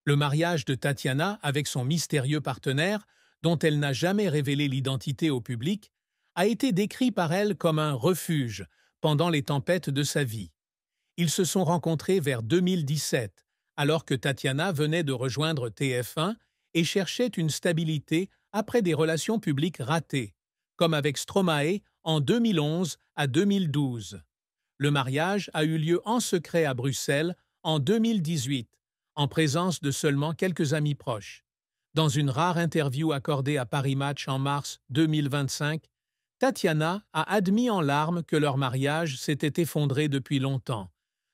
Le mariage de Tatiana avec son mystérieux partenaire, dont elle n'a jamais révélé l'identité au public, a été décrit par elle comme un refuge pendant les tempêtes de sa vie. Ils se sont rencontrés vers 2017, alors que Tatiana venait de rejoindre TF1 et cherchait une stabilité après des relations publiques ratées, comme avec Stromae en 2011 à 2012. Le mariage a eu lieu en secret à Bruxelles en 2018, en présence de seulement quelques amis proches. Dans une rare interview accordée à Paris Match en mars 2025, Tatiana a admis en larmes que leur mariage s'était effondré depuis longtemps,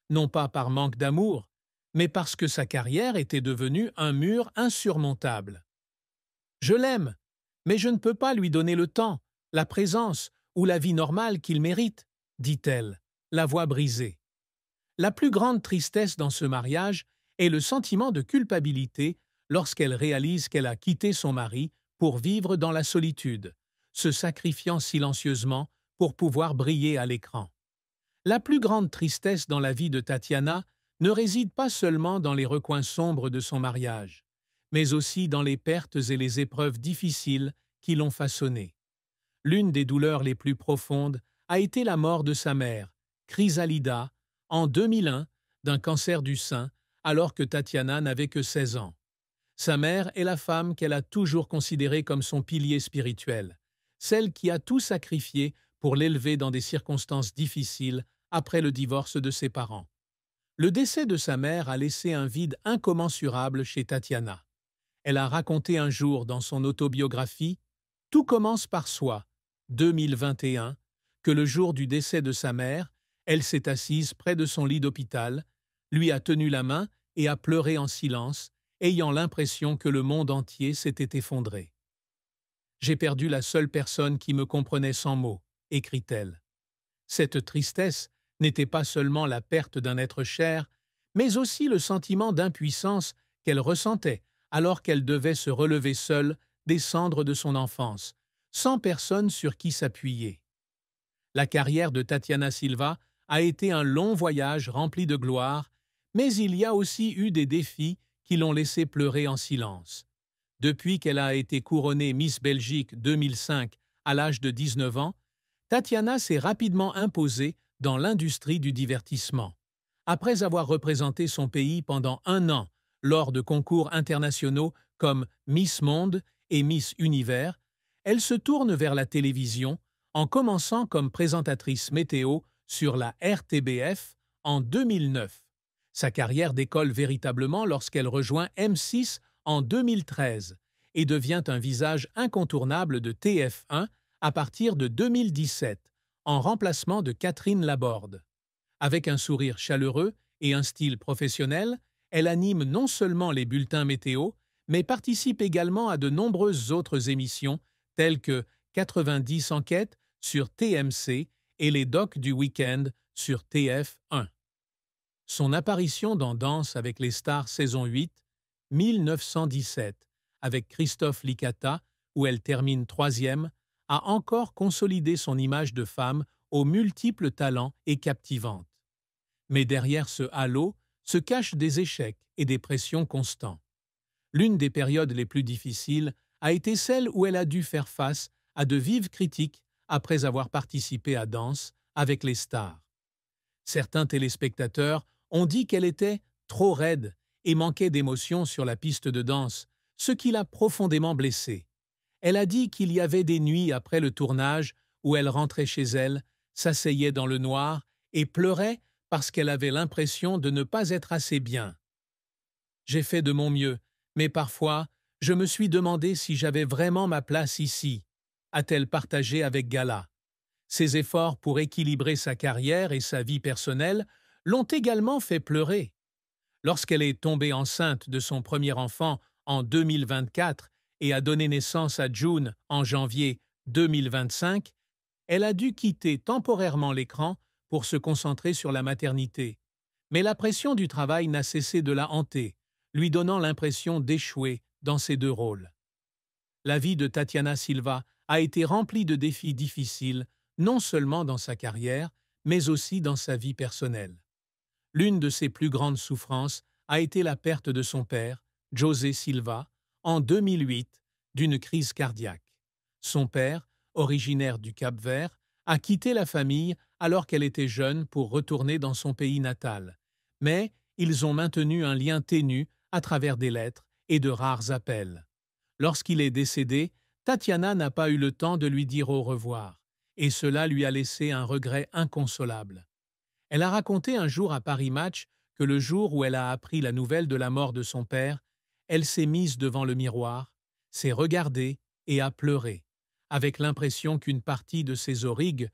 non pas par manque d'amour, mais parce que sa carrière était devenue un mur insurmontable. Je l'aime, mais je ne peux pas lui donner le temps, la présence ou la vie normale qu'il mérite, dit-elle, la voix brisée. La plus grande tristesse dans ce mariage est le sentiment de culpabilité lorsqu'elle réalise qu'elle a quitté son mari pour vivre dans la solitude, se sacrifiant silencieusement pour pouvoir briller à l'écran. La plus grande tristesse dans la vie de Tatiana ne réside pas seulement dans les recoins sombres de son mariage, mais aussi dans les pertes et les épreuves difficiles qui l'ont façonnée. L'une des douleurs les plus profondes a été la mort de sa mère, Chrysalida, en 2001, d'un cancer du sein, alors que Tatiana n'avait que 16 ans. Sa mère est la femme qu'elle a toujours considérée comme son pilier spirituel, celle qui a tout sacrifié pour l'élever dans des circonstances difficiles après le divorce de ses parents. Le décès de sa mère a laissé un vide incommensurable chez Tatiana. Elle a raconté un jour dans son autobiographie « Tout commence par soi », 2021, que le jour du décès de sa mère, elle s'est assise près de son lit d'hôpital, lui a tenu la main et a pleuré en silence, ayant l'impression que le monde entier s'était effondré. « J'ai perdu la seule personne qui me comprenait sans mots », écrit-elle. Cette tristesse n'était pas seulement la perte d'un être cher, mais aussi le sentiment d'impuissance qu'elle ressentait alors qu'elle devait se relever seule des cendres de son enfance, sans personne sur qui s'appuyer. La carrière de Tatiana Silva a été un long voyage rempli de gloire, mais il y a aussi eu des défis qui l'ont laissé pleurer en silence. Depuis qu'elle a été couronnée Miss Belgique 2005 à l'âge de 19 ans, Tatiana s'est rapidement imposée dans l'industrie du divertissement. Après avoir représenté son pays pendant 1 an lors de concours internationaux comme Miss Monde et Miss Univers, elle se tourne vers la télévision en commençant comme présentatrice météo sur la RTBF en 2009. Sa carrière décolle véritablement lorsqu'elle rejoint M6 en 2013 et devient un visage incontournable de TF1 à partir de 2017, en remplacement de Catherine Laborde. Avec un sourire chaleureux et un style professionnel, elle anime non seulement les bulletins météo, mais participe également à de nombreuses autres émissions telles que 90 enquêtes sur TMC et les docs du week-end sur TF1. Son apparition dans Danse avec les stars saison 8, 1917, avec Christophe Licata, où elle termine 3e, a encore consolidé son image de femme aux multiples talents et captivante. Mais derrière ce halo se cachent des échecs et des pressions constants. L'une des périodes les plus difficiles a été celle où elle a dû faire face à de vives critiques après avoir participé à Danse avec les stars. Certains téléspectateurs ont dit qu'elle était trop raide et manquait d'émotion sur la piste de danse, ce qui l'a profondément blessée. Elle a dit qu'il y avait des nuits après le tournage où elle rentrait chez elle, s'asseyait dans le noir et pleurait parce qu'elle avait l'impression de ne pas être assez bien. « J'ai fait de mon mieux, mais parfois, je me suis demandé si j'avais vraiment ma place ici », a-t-elle partagé avec Gala. Ses efforts pour équilibrer sa carrière et sa vie personnelle l'ont également fait pleurer. Lorsqu'elle est tombée enceinte de son premier enfant en 2024 et a donné naissance à June en janvier 2025, elle a dû quitter temporairement l'écran pour se concentrer sur la maternité. Mais la pression du travail n'a cessé de la hanter, lui donnant l'impression d'échouer dans ses 2 rôles. La vie de Tatiana Silva a été remplie de défis difficiles, non seulement dans sa carrière, mais aussi dans sa vie personnelle. L'une de ses plus grandes souffrances a été la perte de son père, José Silva, en 2008, d'une crise cardiaque. Son père, originaire du Cap-Vert, a quitté la famille alors qu'elle était jeune pour retourner dans son pays natal. Mais ils ont maintenu un lien ténu à travers des lettres et de rares appels. Lorsqu'il est décédé, Tatiana n'a pas eu le temps de lui dire au revoir, et cela lui a laissé un regret inconsolable. Elle a raconté un jour à Paris Match que le jour où elle a appris la nouvelle de la mort de son père, elle s'est mise devant le miroir, s'est regardée et a pleuré, avec l'impression qu'une partie de ses aurigues